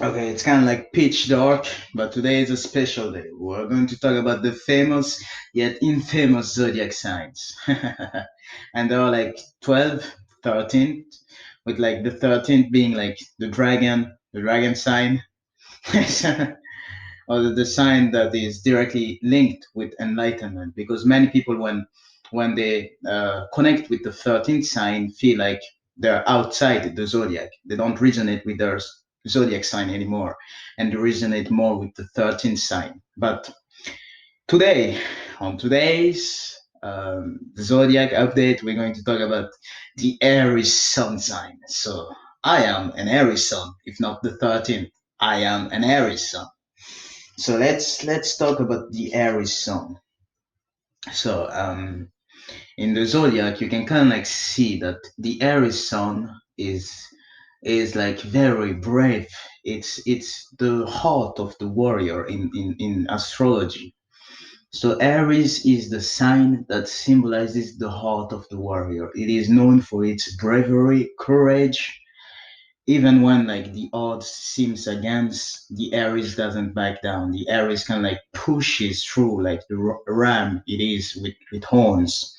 Okay, it's kind of like pitch dark, but today is a special day. We're going to talk about the famous yet infamous zodiac signs. And there are like 12, 13, with like the 13th being like the dragon sign, or the sign that is directly linked with enlightenment. Because many people, when they connect with the 13th sign, feel like they're outside the zodiac. They don't resonate with their zodiac sign anymore, and they resonate more with the 13th sign. But today, on today's zodiac update, we're going to talk about the Aries sun sign. So I am an Aries sun, if not the 13th. I am an Aries sun. So let's talk about the Aries sun. So in the zodiac, you can kind of like see that the Aries sun is like very brave. It's the heart of the warrior in astrology. So Aries is the sign that symbolizes the heart of the warrior. It is known for its bravery, courage, even when like the odds seems against, the Aries doesn't back down. The Aries kind of like pushes through like the ram it is with horns.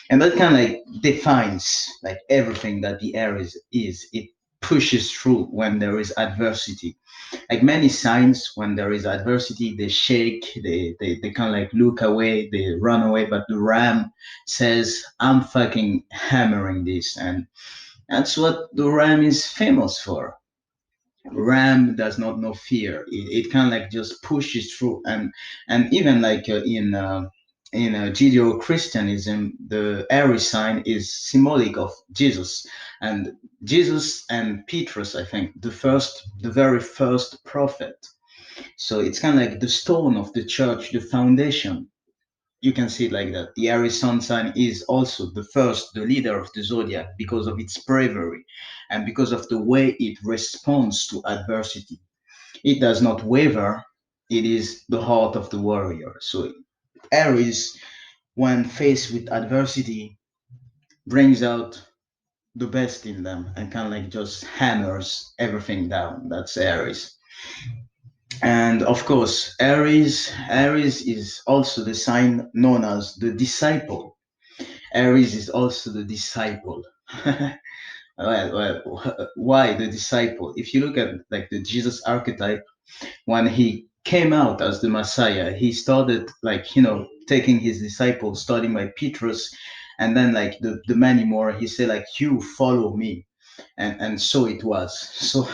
And that kind of like defines like everything that the Aries is. It pushes through when there is adversity. Like many signs, when there is adversity, they shake, they kind of like look away, they run away. But the ram says, I'm fucking hammering this. And that's what the ram is famous for. Ram does not know fear. It kind of like just pushes through, and even like in Judeo-Christianism, the Aries sign is symbolic of Jesus, and Jesus and Petrus, I think, the very first prophet. So it's kind of like the stone of the church, the foundation. You can see it like that. The Aries sun sign is also the first, the leader of the zodiac because of its bravery and because of the way it responds to adversity. It does not waver. It is the heart of the warrior. So Aries, when faced with adversity, brings out the best in them and kind of like just hammers everything down. That's Aries. And of course, Aries is also the sign known as the disciple. Aries is also the disciple. Why the disciple? If you look at like the Jesus archetype, when he came out as the Messiah, he started like taking his disciples, starting by Petrus, and then like the many more. He said like, "You follow me," and so it was. So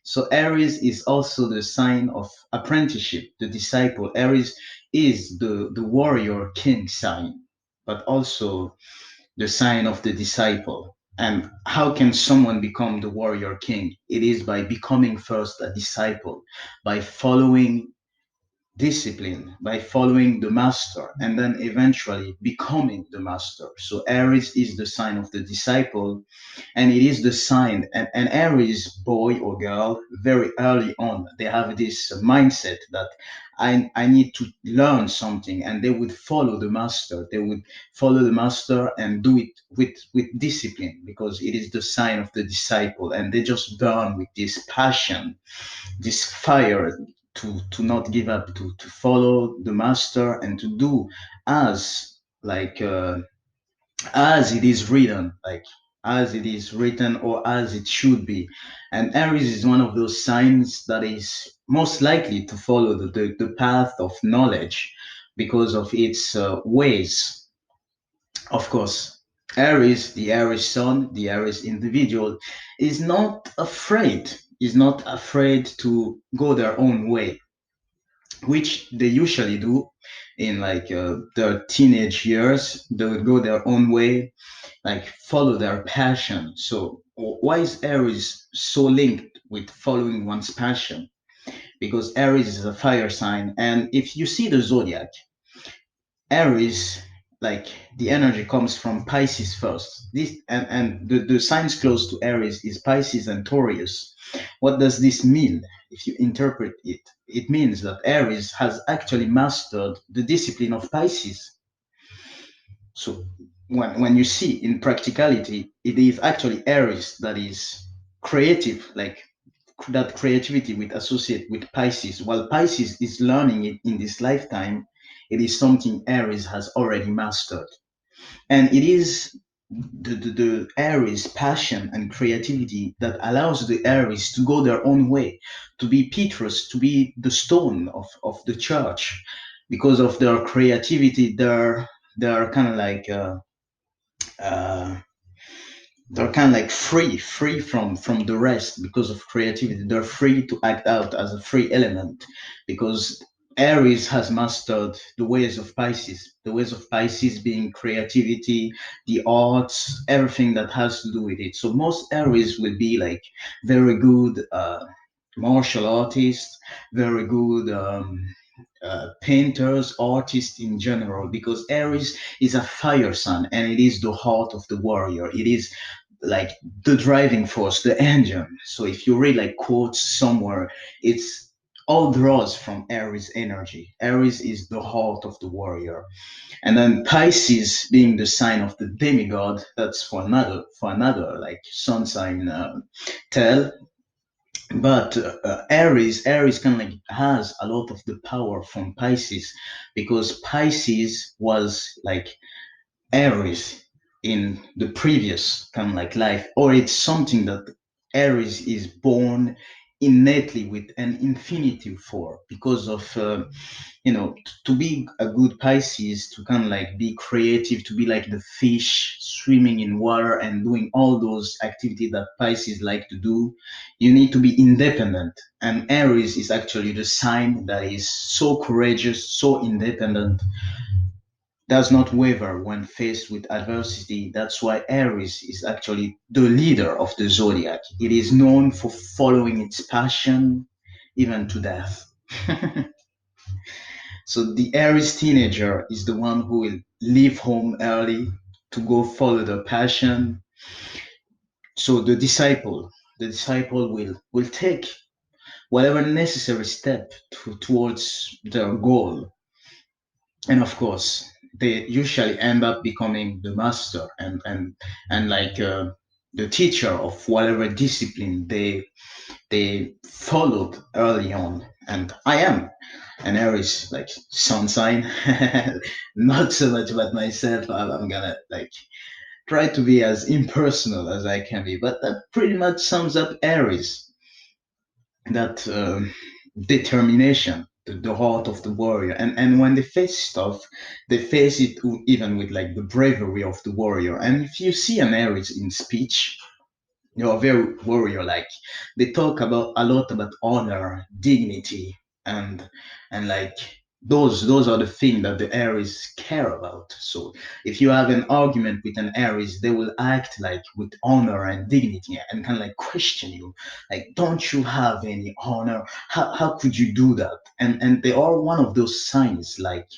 so Aries is also the sign of apprenticeship, the disciple. Aries is the warrior king sign, but also the sign of the disciple. And how can someone become the warrior king? It is by becoming first a disciple, by following discipline, by following the master, and then eventually becoming the master. So Aries is the sign of the disciple, and it is the sign. And Aries boy or girl, very early on, they have this mindset that I need to learn something, and they would follow the master. They would follow the master and do it with discipline, because it is the sign of the disciple, and they just burn with this passion, this fire, to not give up, to follow the master and to do as like as it is written, like as it is written or as it should be. And Aries is one of those signs that is most likely to follow the path of knowledge because of its ways. Of course, Aries, the Aries sun, the Aries individual, is not afraid to go their own way, which they usually do in like their teenage years. They would go their own way, like follow their passion. So why is Aries so linked with following one's passion? Because Aries is a fire sign, and if you see the zodiac, Aries, like the energy comes from Pisces first. This and the signs close to Aries is Pisces and Taurus. What does this mean? If you interpret it, it means that Aries has actually mastered the discipline of Pisces. So when you see in practicality, it is actually Aries that is creative, like that creativity with associate with Pisces. While Pisces is learning it in this lifetime, it is something Aries has already mastered. And it is the Aries passion and creativity that allows the Aries to go their own way, to be Petrus, to be the stone of the church. Because of their creativity, they're kind of like uh, they're kind of like free from the rest because of creativity. They're free to act out as a free element because Aries has mastered the ways of Pisces, the ways of Pisces being creativity, the arts, everything that has to do with it. So most Aries will be like very good martial artists, very good painters, artists in general, because Aries is a fire sign and it is the heart of the warrior. It is like the driving force, the engine. So if you read like quotes somewhere, it's all draws from Aries energy. Aries is the heart of the warrior. And then Pisces being the sign of the demigod, that's for another like sun sign tell. But Aries kind of like has a lot of the power from Pisces because Pisces was like Aries in the previous kind of like life, or it's something that Aries is born innately with an infinitive for because of to be a good Pisces, to kind of like be creative, to be like the fish swimming in water and doing all those activities that Pisces like to do, you need to be independent. And Aries is actually the sign that is so courageous, so independent, does not waver when faced with adversity. That's why Aries is actually the leader of the zodiac. It is known for following its passion even to death. So the Aries teenager is the one who will leave home early to go follow their passion. So the disciple will take whatever necessary step towards their goal. And of course, they usually end up becoming the master and like the teacher of whatever discipline they followed early on. And I am an Aries like sun sign. Not so much about myself. I'm gonna like try to be as impersonal as I can be, but that pretty much sums up Aries. That determination, the heart of the warrior. And when they face stuff, they face it even with like the bravery of the warrior. And if you see an Aries in speech, you're very warrior like. They talk about a lot about honor, dignity, and and like those are the things that the Aries care about. So if you have an argument with an Aries, they will act like with honor and dignity and kind of like question you, like, don't you have any honor? How could you do that? And they are one of those signs like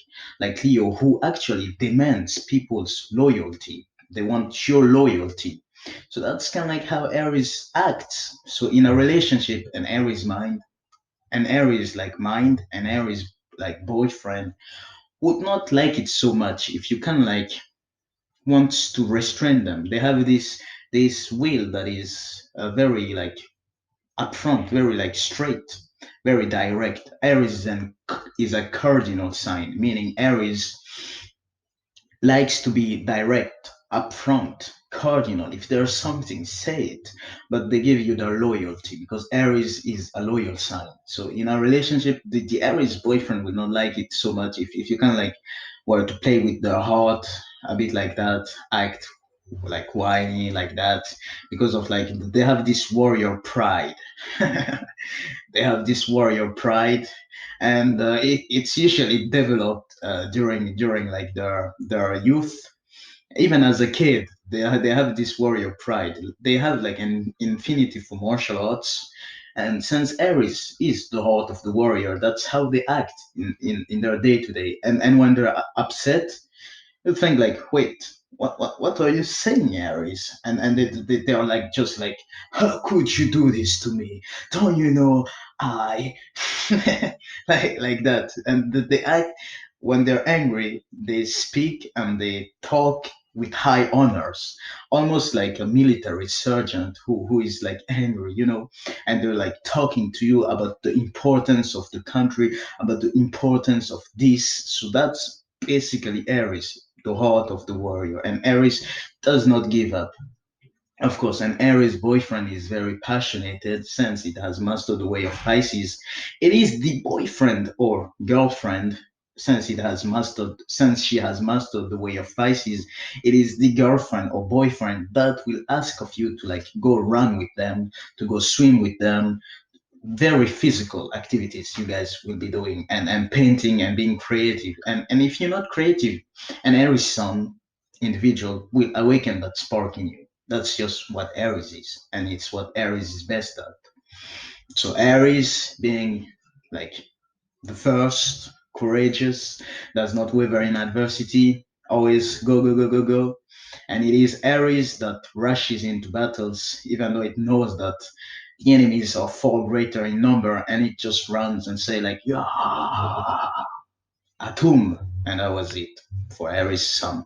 Leo who actually demands people's loyalty. They want your loyalty. So that's kind of like how Aries acts. So in a relationship, an Aries like mind, an Aries like boyfriend would not like it so much if you kind of like wants to restrain them. They have this will that is very like upfront, very like straight, very direct. Aries is a cardinal sign, meaning Aries likes to be direct, upfront, cardinal. If there's something, say it. But they give you their loyalty because Aries is a loyal sign. So in a relationship, the Aries boyfriend would not like it so much if you kind of like were to play with their heart a bit like that, act like whiny like that, because of like they have this warrior pride. They have this warrior pride, and it's usually developed during like their youth. Even as a kid, they have this warrior pride. They have like an infinity for martial arts, and since Aries is the heart of the warrior, that's how they act in their day to day. And when they're upset, you think like, wait, what are you saying, Aries? And they are like just like, how could you do this to me? Don't you know I like that? And they act when they're angry, they speak and they talk with high honors, almost like a military sergeant who is like angry, and they're like talking to you about the importance of the country, about the importance of this. So that's basically Aries, the heart of the warrior. And Aries does not give up. Of course, an Aries boyfriend is very passionate since it has mastered the way of Pisces. It is the boyfriend or girlfriend since she has mastered the way of Pisces. It is the girlfriend or boyfriend that will ask of you to like go run with them, to go swim with them, very physical activities you guys will be doing, and painting and being creative. And if you're not creative, an Aries sun individual will awaken that spark in you. That's just what Aries is, and it's what Aries is best at. So Aries being like the first, courageous, does not waver in adversity, always go, go, go, go, go. And it is Aries that rushes into battles, even though it knows that the enemies are far greater in number, and it just runs and say like, yeah, Autum. And that was it for Aries Sun.